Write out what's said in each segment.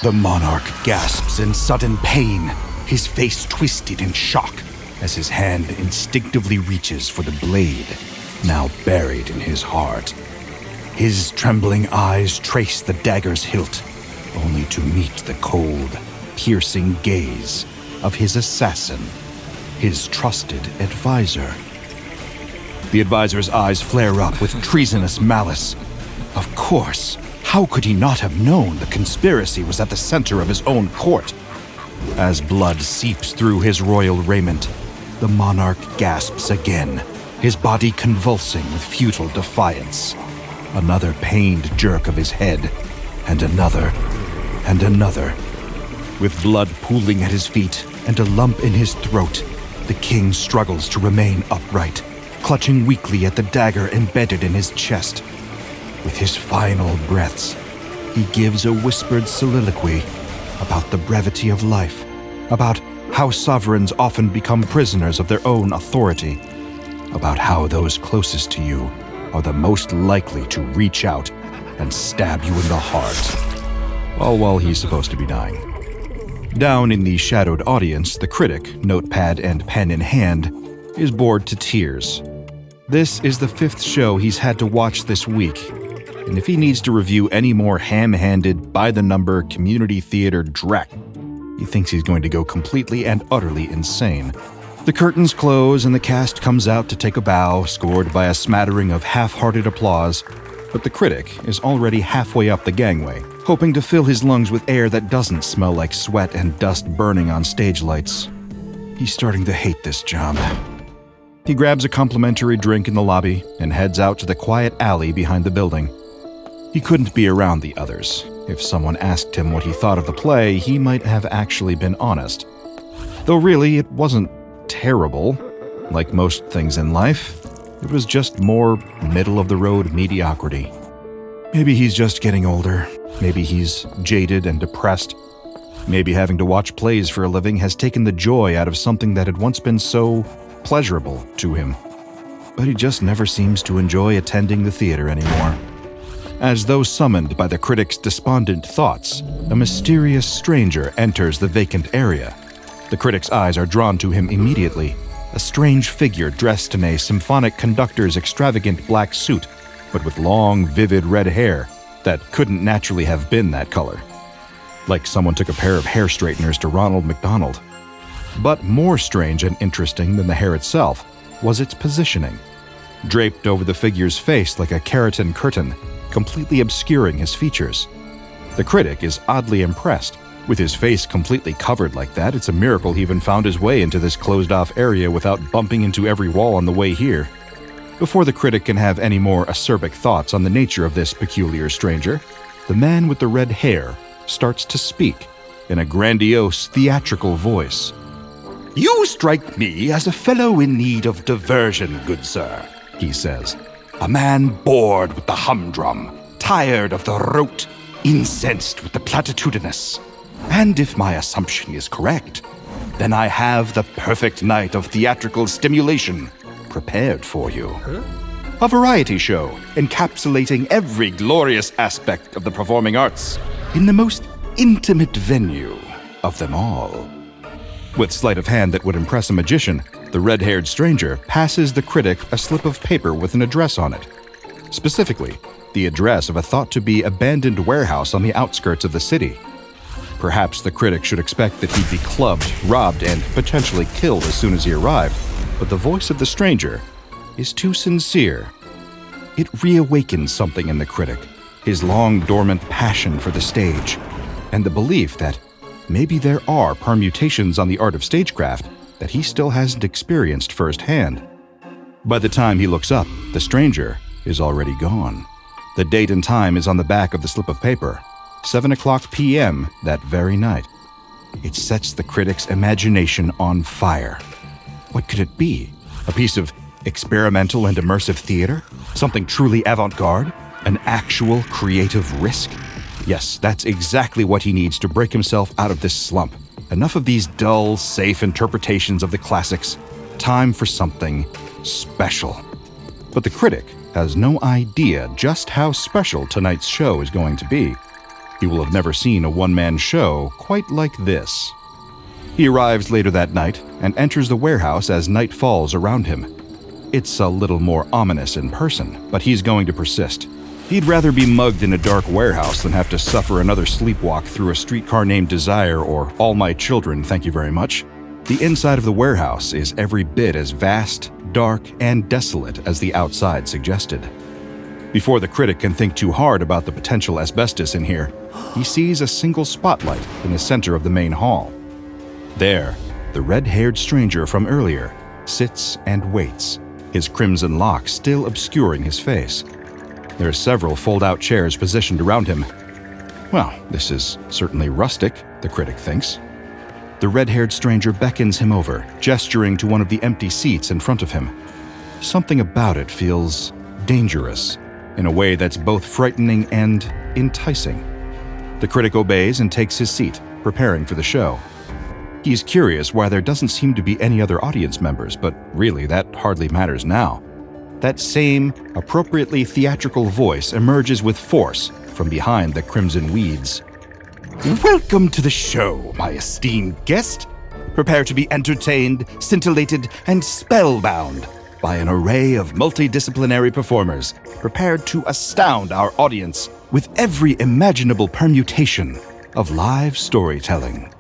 The monarch gasps in sudden pain, his face twisted in shock as his hand instinctively reaches for the blade, now buried in his heart. His trembling eyes trace the dagger's hilt, only to meet the cold, piercing gaze of his assassin, his trusted advisor. The advisor's eyes flare up with treasonous malice. Of course, how could he not have known the conspiracy was at the center of his own court? As blood seeps through his royal raiment, the monarch gasps again, his body convulsing with futile defiance. Another pained jerk of his head, and another, and another. With blood pooling at his feet and a lump in his throat, the king struggles to remain upright, clutching weakly at the dagger embedded in his chest. With his final breaths, he gives a whispered soliloquy about the brevity of life, about how sovereigns often become prisoners of their own authority, about how those closest to you are the most likely to reach out and stab you in the heart, all while he's supposed to be dying. Down in the shadowed audience, the critic, notepad and pen in hand, is bored to tears. This is the 5th show he's had to watch this week, and if he needs to review any more ham-handed, by-the-number community theater dreck, he thinks he's going to go completely and utterly insane. The curtains close and the cast comes out to take a bow, scored by a smattering of half-hearted applause, but the critic is already halfway up the gangway, hoping to fill his lungs with air that doesn't smell like sweat and dust burning on stage lights. He's starting to hate this job. He grabs a complimentary drink in the lobby and heads out to the quiet alley behind the building. He couldn't be around the others. If someone asked him what he thought of the play, he might have actually been honest. Though really, it wasn't terrible. Like most things in life, it was just more middle-of-the-road mediocrity. Maybe he's just getting older. Maybe he's jaded and depressed. Maybe having to watch plays for a living has taken the joy out of something that had once been so pleasurable to him. But he just never seems to enjoy attending the theater anymore. As though summoned by the critic's despondent thoughts, a mysterious stranger enters the vacant area. The critic's eyes are drawn to him immediately, a strange figure dressed in a symphonic conductor's extravagant black suit, but with long, vivid red hair that couldn't naturally have been that color. Like someone took a pair of hair straighteners to Ronald McDonald. But more strange and interesting than the hair itself was its positioning. Draped over the figure's face like a keratin curtain, completely obscuring his features. The critic is oddly impressed. With his face completely covered like that, it's a miracle he even found his way into this closed-off area without bumping into every wall on the way here. Before the critic can have any more acerbic thoughts on the nature of this peculiar stranger, the man with the red hair starts to speak in a grandiose, theatrical voice. "You strike me as a fellow in need of diversion, good sir," he says. "A man bored with the humdrum, tired of the rote, incensed with the platitudinous. And if my assumption is correct, then I have the perfect night of theatrical stimulation prepared for you. A variety show encapsulating every glorious aspect of the performing arts in the most intimate venue of them all." With sleight of hand that would impress a magician, the red-haired stranger passes the critic a slip of paper with an address on it. Specifically, the address of a thought-to-be abandoned warehouse on the outskirts of the city. Perhaps the critic should expect that he'd be clubbed, robbed, and potentially killed as soon as he arrived, but the voice of the stranger is too sincere. It reawakens something in the critic, his long-dormant passion for the stage, and the belief that maybe there are permutations on the art of stagecraft that he still hasn't experienced firsthand. By the time he looks up, the stranger is already gone. The date and time is on the back of the slip of paper, 7:00 p.m. that very night. It sets the critic's imagination on fire. What could it be? A piece of experimental and immersive theater? Something truly avant-garde? An actual creative risk? Yes, that's exactly what he needs to break himself out of this slump. Enough of these dull, safe interpretations of the classics. Time for something special. But the critic has no idea just how special tonight's show is going to be. He will have never seen a one-man show quite like this. He arrives later that night and enters the warehouse as night falls around him. It's a little more ominous in person, but he's going to persist. He'd rather be mugged in a dark warehouse than have to suffer another sleepwalk through a streetcar named Desire or All My Children, thank you very much. The inside of the warehouse is every bit as vast, dark, and desolate as the outside suggested. Before the critic can think too hard about the potential asbestos in here, he sees a single spotlight in the center of the main hall. There, the red-haired stranger from earlier sits and waits, his crimson locks still obscuring his face. There are several fold-out chairs positioned around him. Well, this is certainly rustic, the critic thinks. The red-haired stranger beckons him over, gesturing to one of the empty seats in front of him. Something about it feels dangerous, in a way that's both frightening and enticing. The critic obeys and takes his seat, preparing for the show. He's curious why there doesn't seem to be any other audience members, but really that hardly matters now. That same, appropriately theatrical voice emerges with force from behind the crimson weeds. Welcome to the show, my esteemed guest. Prepare to be entertained, scintillated, and spellbound by an array of multidisciplinary performers prepared to astound our audience with every imaginable permutation of live storytelling.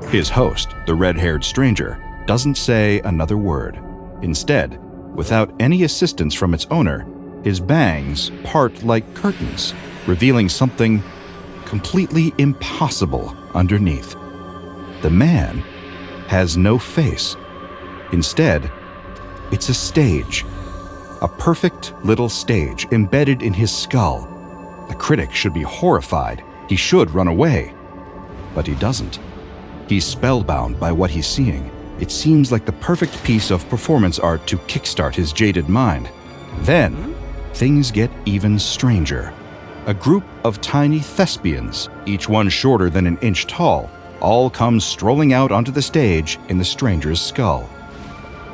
His host, the red-haired stranger, doesn't say another word. Instead, without any assistance from its owner, his bangs part like curtains, revealing something completely impossible underneath. The man has no face. Instead, it's a stage. A perfect little stage embedded in his skull. The critic should be horrified. He should run away. But he doesn't. He's spellbound by what he's seeing. It seems like the perfect piece of performance art to kickstart his jaded mind. Then, things get even stranger. A group of tiny thespians, each one shorter than an inch tall, all come strolling out onto the stage in the stranger's skull.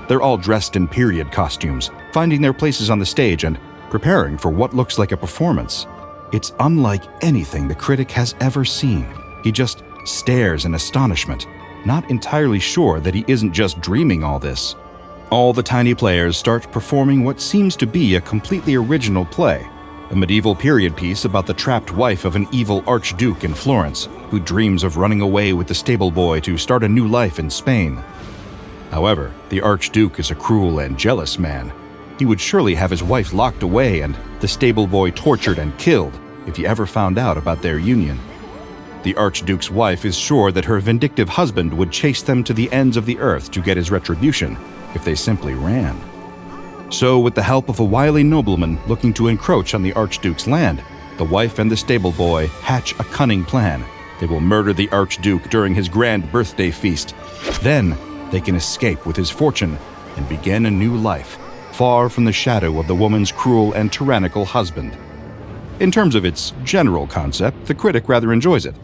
They're all dressed in period costumes, finding their places on the stage and preparing for what looks like a performance. It's unlike anything the critic has ever seen. He just stares in astonishment, not entirely sure that he isn't just dreaming all this. All the tiny players start performing what seems to be a completely original play, a medieval period piece about the trapped wife of an evil archduke in Florence, who dreams of running away with the stable boy to start a new life in Spain. However, the archduke is a cruel and jealous man. He would surely have his wife locked away and the stable boy tortured and killed if he ever found out about their union. The archduke's wife is sure that her vindictive husband would chase them to the ends of the earth to get his retribution if they simply ran. So, with the help of a wily nobleman looking to encroach on the archduke's land, the wife and the stable boy hatch a cunning plan. They will murder the archduke during his grand birthday feast. Then, they can escape with his fortune and begin a new life, far from the shadow of the woman's cruel and tyrannical husband. In terms of its general concept, the critic rather enjoys it.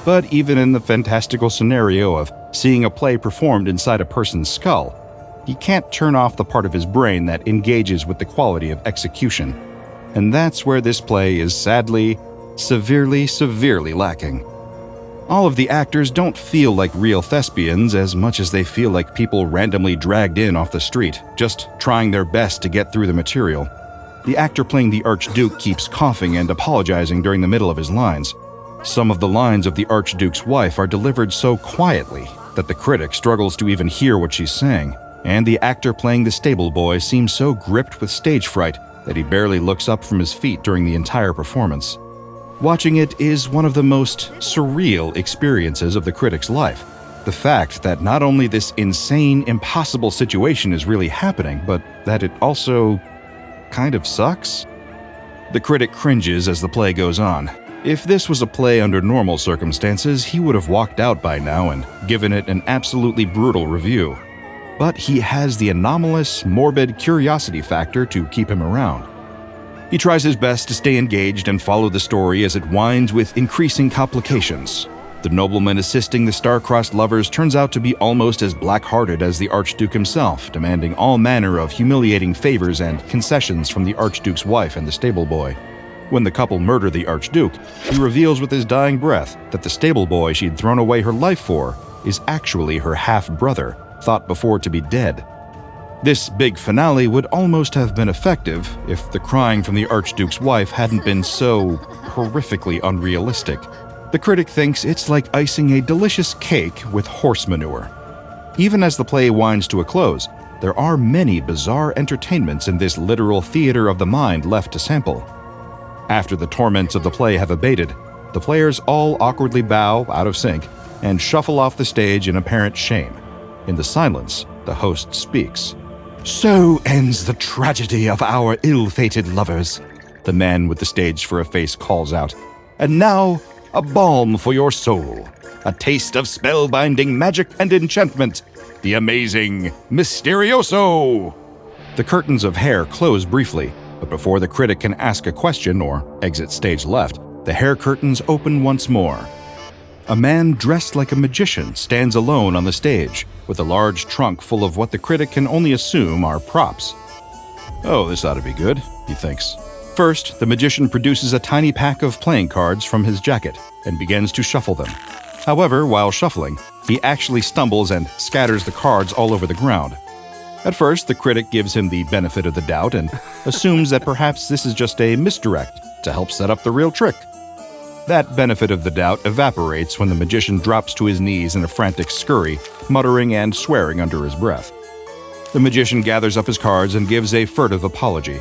But even in the fantastical scenario of seeing a play performed inside a person's skull, he can't turn off the part of his brain that engages with the quality of execution. And that's where this play is sadly, severely lacking. All of the actors don't feel like real thespians as much as they feel like people randomly dragged in off the street, just trying their best to get through the material. The actor playing the Archduke keeps coughing and apologizing during the middle of his lines. Some of the lines of the Archduke's wife are delivered so quietly that the critic struggles to even hear what she's saying, and the actor playing the stable boy seems so gripped with stage fright that he barely looks up from his feet during the entire performance. Watching it is one of the most surreal experiences of the critic's life. The fact that not only this insane, impossible situation is really happening, but that it also kind of sucks. The critic cringes as the play goes on. If this was a play under normal circumstances, he would have walked out by now and given it an absolutely brutal review. But he has the anomalous, morbid curiosity factor to keep him around. He tries his best to stay engaged and follow the story as it winds with increasing complications. The nobleman assisting the star-crossed lovers turns out to be almost as black-hearted as the Archduke himself, demanding all manner of humiliating favors and concessions from the Archduke's wife and the stable boy. When the couple murder the Archduke, he reveals with his dying breath that the stable boy she'd thrown away her life for is actually her half-brother, thought before to be dead. This big finale would almost have been effective if the crying from the Archduke's wife hadn't been so horrifically unrealistic. The critic thinks it's like icing a delicious cake with horse manure. Even as the play winds to a close, there are many bizarre entertainments in this literal theater of the mind left to sample. After the torments of the play have abated, the players all awkwardly bow out of sync and shuffle off the stage in apparent shame. In the silence, the host speaks. "So ends the tragedy of our ill-fated lovers," the man with the stage for a face calls out. "And now, a balm for your soul, a taste of spellbinding magic and enchantment, the amazing Mysterioso!" The curtains of hair close briefly, but before the critic can ask a question or exit stage left, the hair curtains open once more. A man dressed like a magician stands alone on the stage, with a large trunk full of what the critic can only assume are props. "Oh, this ought to be good," he thinks. First, the magician produces a tiny pack of playing cards from his jacket and begins to shuffle them. However, while shuffling, he actually stumbles and scatters the cards all over the ground. At first, the critic gives him the benefit of the doubt and assumes that perhaps this is just a misdirect to help set up the real trick. That benefit of the doubt evaporates when the magician drops to his knees in a frantic scurry, muttering and swearing under his breath. The magician gathers up his cards and gives a furtive apology.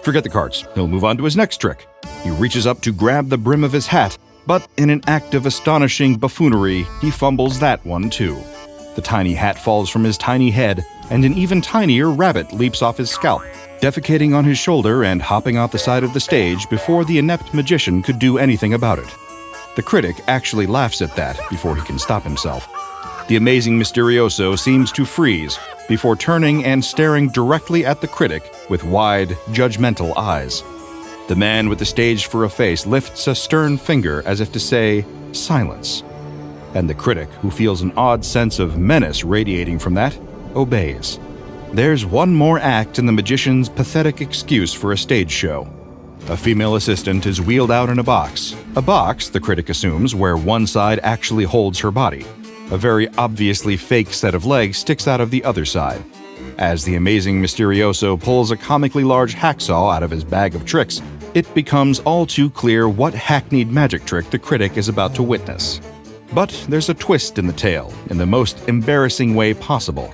Forget the cards, he'll move on to his next trick. He reaches up to grab the brim of his hat, but in an act of astonishing buffoonery, he fumbles that one too. The tiny hat falls from his tiny head, and an even tinier rabbit leaps off his scalp, defecating on his shoulder and hopping off the side of the stage before the inept magician could do anything about it. The critic actually laughs at that before he can stop himself. The amazing Mysterioso seems to freeze before turning and staring directly at the critic with wide, judgmental eyes. The man with the stage for a face lifts a stern finger as if to say, "Silence." And the critic, who feels an odd sense of menace radiating from that, obeys. There's one more act in the magician's pathetic excuse for a stage show. A female assistant is wheeled out in a box, the critic assumes, where one side actually holds her body. A very obviously fake set of legs sticks out of the other side. As the amazing Mysterioso pulls a comically large hacksaw out of his bag of tricks, it becomes all too clear what hackneyed magic trick the critic is about to witness. But there's a twist in the tale, in the most embarrassing way possible.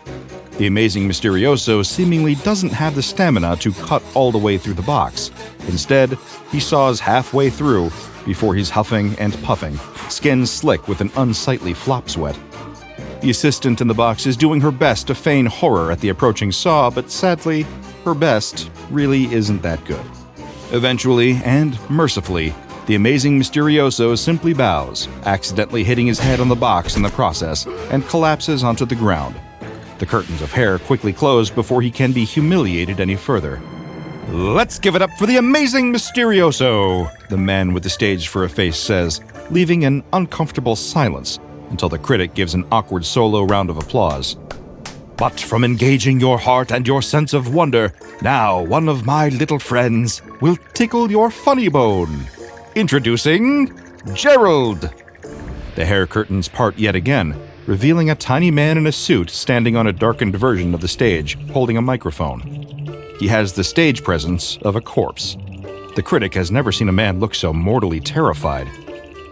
The amazing Mysterioso seemingly doesn't have the stamina to cut all the way through the box. Instead, he saws halfway through before he's huffing and puffing, skin slick with an unsightly flop sweat. The assistant in the box is doing her best to feign horror at the approaching saw, but sadly, her best really isn't that good. Eventually, and mercifully, the amazing Mysterioso simply bows, accidentally hitting his head on the box in the process, and collapses onto the ground. The curtains of hair quickly close before he can be humiliated any further. "Let's give it up for the amazing Mysterioso," the man with the stage for a face says, leaving an uncomfortable silence until the critic gives an awkward solo round of applause. "But from engaging your heart and your sense of wonder, now one of my little friends will tickle your funny bone. Introducing Gerald!" The hair curtains part yet again, revealing a tiny man in a suit standing on a darkened version of the stage, holding a microphone. He has the stage presence of a corpse. The critic has never seen a man look so mortally terrified.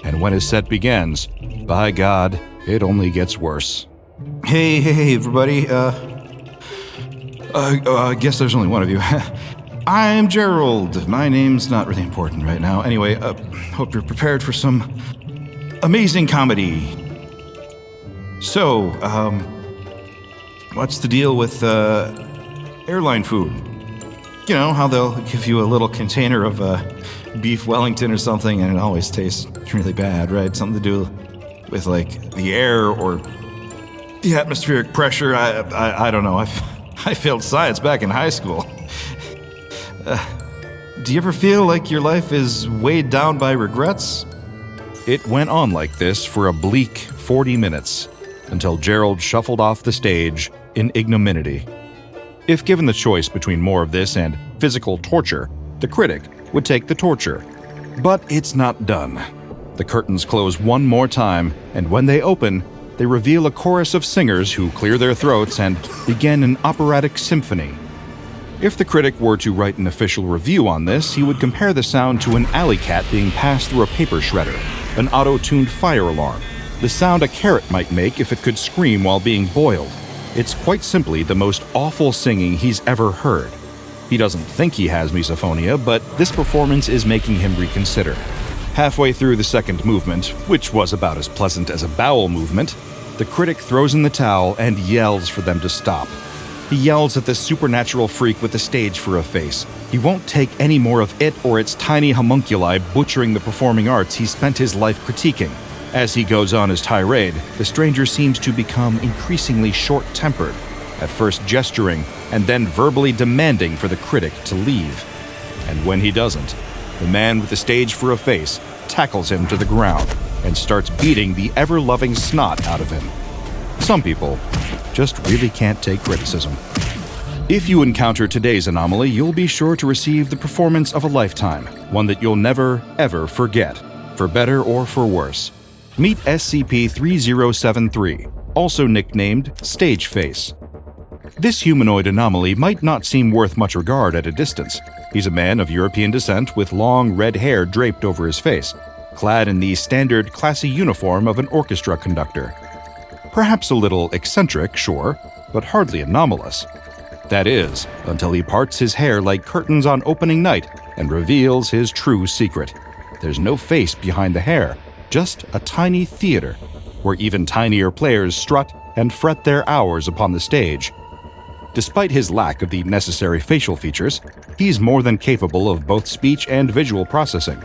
And when his set begins, by God, it only gets worse. Hey, everybody. I guess there's only one of you. I'm Gerald. My name's not really important right now. Anyway, hope you're prepared for some amazing comedy. So, what's the deal with airline food? You know, how they'll give you a little container of beef Wellington or something, and it always tastes really bad, right? Something to do with, like, the air or the atmospheric pressure. I don't know. I failed science back in high school. Do you ever feel like your life is weighed down by regrets? It went on like this for a bleak 40 minutes, until Gerald shuffled off the stage in ignominy. If given the choice between more of this and physical torture, the critic would take the torture, But it's not done. The curtains close one more time, and when they open, they reveal a chorus of singers who clear their throats and begin an operatic symphony. If the critic were to write an official review on this, he would compare the sound to an alley cat being passed through a paper shredder, an auto-tuned fire alarm, the sound a carrot might make if it could scream while being boiled. It's quite simply the most awful singing he's ever heard. He doesn't think he has misophonia, but this performance is making him reconsider. Halfway through the second movement, which was about as pleasant as a bowel movement, the critic throws in the towel and yells for them to stop. He yells at this supernatural freak with the stage for a face. He won't take any more of it or its tiny homunculi butchering the performing arts he spent his life critiquing. As he goes on his tirade, the stranger seems to become increasingly short-tempered, at first gesturing and then verbally demanding for the critic to leave. And when he doesn't, the man with the stage for a face tackles him to the ground and starts beating the ever-loving snot out of him. Some people just really can't take criticism. If you encounter today's anomaly, you'll be sure to receive the performance of a lifetime, one that you'll never, ever forget, for better or for worse. Meet SCP-3073, also nicknamed Stage Face. This humanoid anomaly might not seem worth much regard at a distance. He's a man of European descent with long red hair draped over his face, clad in the standard classy uniform of an orchestra conductor. Perhaps a little eccentric, sure, but hardly anomalous. That is, until he parts his hair like curtains on opening night and reveals his true secret. There's no face behind the hair, just a tiny theater, where even tinier players strut and fret their hours upon the stage. Despite his lack of the necessary facial features, he's more than capable of both speech and visual processing.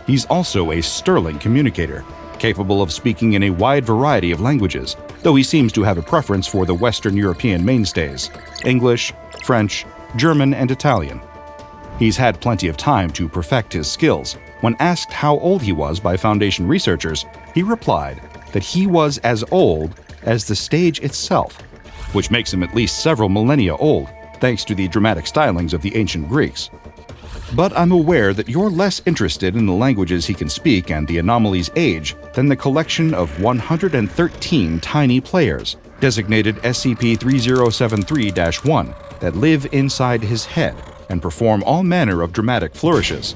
He's also a sterling communicator, capable of speaking in a wide variety of languages, though he seems to have a preference for the Western European mainstays: English, French, German, and Italian. He's had plenty of time to perfect his skills. When asked how old he was by Foundation researchers, he replied that he was as old as the stage itself, which makes him at least several millennia old, thanks to the dramatic stylings of the ancient Greeks. But I'm aware that you're less interested in the languages he can speak and the anomaly's age than the collection of 113 tiny players, designated SCP-3073-1, that live inside his head and perform all manner of dramatic flourishes.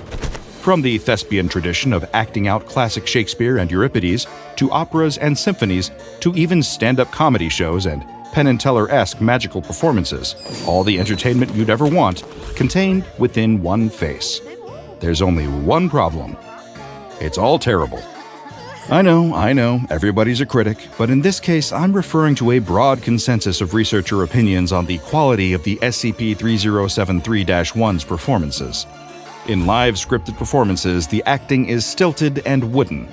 From the thespian tradition of acting out classic Shakespeare and Euripides, to operas and symphonies, to even stand-up comedy shows and Penn Teller-esque magical performances, all the entertainment you'd ever want, contained within one face. There's only one problem. It's all terrible. I know, everybody's a critic, but in this case I'm referring to a broad consensus of researcher opinions on the quality of the SCP-3073-1's performances. In live scripted performances, the acting is stilted and wooden.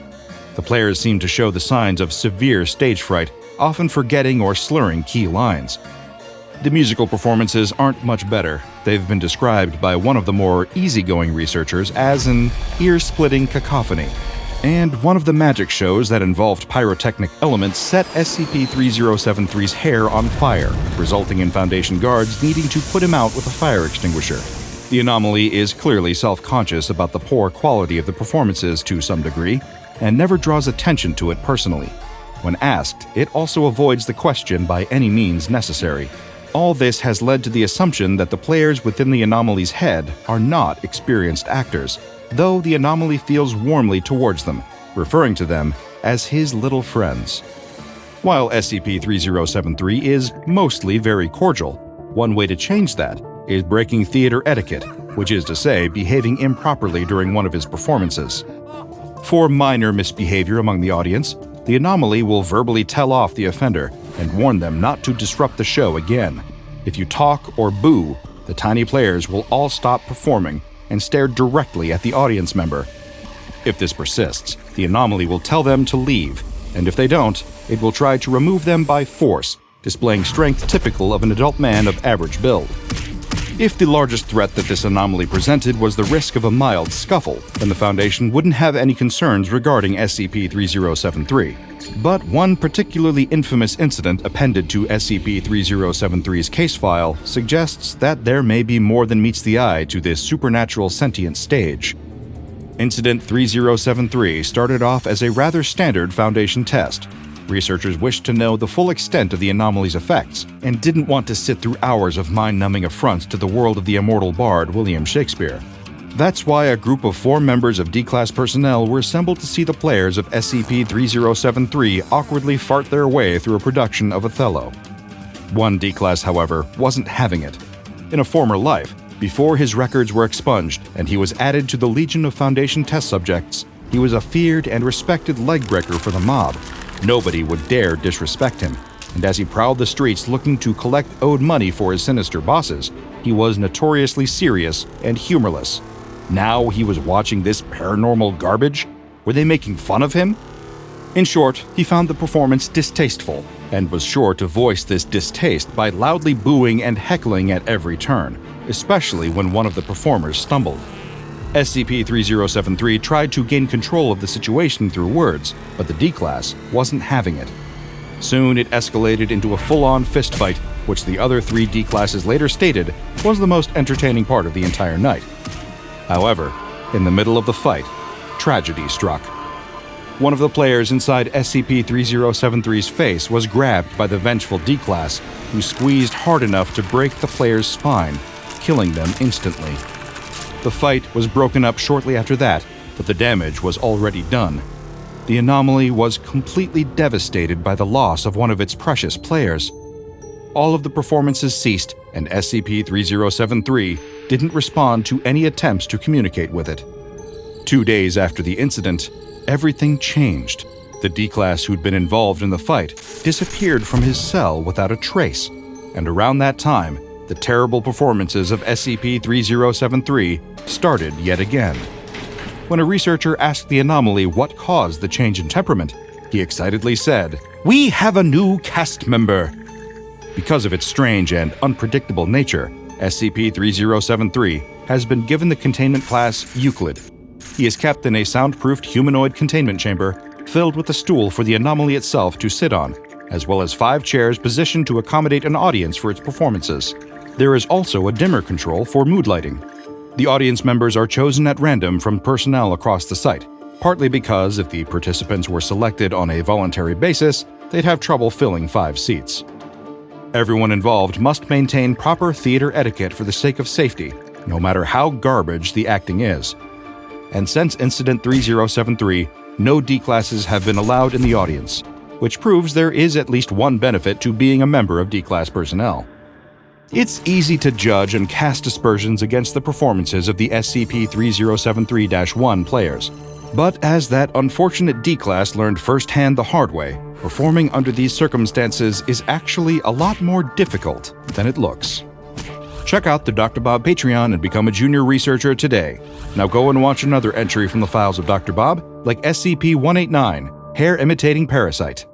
The players seem to show the signs of severe stage fright, often forgetting or slurring key lines. The musical performances aren't much better. They've been described by one of the more easygoing researchers as an ear-splitting cacophony. And one of the magic shows that involved pyrotechnic elements set SCP-3073's hair on fire, resulting in Foundation guards needing to put him out with a fire extinguisher. The anomaly is clearly self-conscious about the poor quality of the performances to some degree, and never draws attention to it personally. When asked, it also avoids the question by any means necessary. All this has led to the assumption that the players within the anomaly's head are not experienced actors, though the anomaly feels warmly towards them, referring to them as his little friends. While SCP-3073 is mostly very cordial, one way to change that is breaking theater etiquette, which is to say, behaving improperly during one of his performances. For minor misbehavior among the audience, the anomaly will verbally tell off the offender and warn them not to disrupt the show again. If you talk or boo, the tiny players will all stop performing and stare directly at the audience member. If this persists, the anomaly will tell them to leave, and if they don't, it will try to remove them by force, displaying strength typical of an adult man of average build. If the largest threat that this anomaly presented was the risk of a mild scuffle, then the Foundation wouldn't have any concerns regarding SCP-3073. But one particularly infamous incident appended to SCP-3073's case file suggests that there may be more than meets the eye to this supernatural sentient stage. Incident 3073 started off as a rather standard Foundation test. Researchers wished to know the full extent of the anomaly's effects and didn't want to sit through hours of mind-numbing affronts to the world of the immortal bard William Shakespeare. That's why a group of 4 members of D-Class personnel were assembled to see the players of SCP-3073 awkwardly fart their way through a production of Othello. One D-Class, however, wasn't having it. In a former life, before his records were expunged and he was added to the Legion of Foundation test subjects, he was a feared and respected leg-breaker for the mob. Nobody would dare disrespect him, and as he prowled the streets looking to collect owed money for his sinister bosses, he was notoriously serious and humorless. Now he was watching this paranormal garbage? Were they making fun of him? In short, he found the performance distasteful, and was sure to voice this distaste by loudly booing and heckling at every turn, especially when one of the performers stumbled. SCP-3073 tried to gain control of the situation through words, but the D-Class wasn't having it. Soon it escalated into a full-on fistfight, which the other 3 D-Classes later stated was the most entertaining part of the entire night. However, in the middle of the fight, tragedy struck. One of the players inside SCP-3073's face was grabbed by the vengeful D-Class, who squeezed hard enough to break the player's spine, killing them instantly. The fight was broken up shortly after that, but the damage was already done. The anomaly was completely devastated by the loss of one of its precious players. All of the performances ceased, and SCP-3073 didn't respond to any attempts to communicate with it. 2 days after the incident, everything changed. The D-Class who'd been involved in the fight disappeared from his cell without a trace, and around that time, the terrible performances of SCP-3073 started yet again. When a researcher asked the anomaly what caused the change in temperament, he excitedly said, "We have a new cast member!" Because of its strange and unpredictable nature, SCP-3073 has been given the Containment Class Euclid. He is kept in a soundproofed humanoid containment chamber filled with a stool for the anomaly itself to sit on, as well as 5 chairs positioned to accommodate an audience for its performances. There is also a dimmer control for mood lighting. The audience members are chosen at random from personnel across the site, partly because if the participants were selected on a voluntary basis, they'd have trouble filling 5 seats. Everyone involved must maintain proper theater etiquette for the sake of safety, no matter how garbage the acting is. And since Incident 3073, no D-Classes have been allowed in the audience, which proves there is at least one benefit to being a member of D-Class personnel. It's easy to judge and cast aspersions against the performances of the SCP-3073-1 players, but as that unfortunate D-Class learned firsthand the hard way, performing under these circumstances is actually a lot more difficult than it looks. Check out the DrBob Patreon and become a junior researcher today. Now go and watch another entry from the files of DrBob, like SCP-189, Hair Imitating Parasite.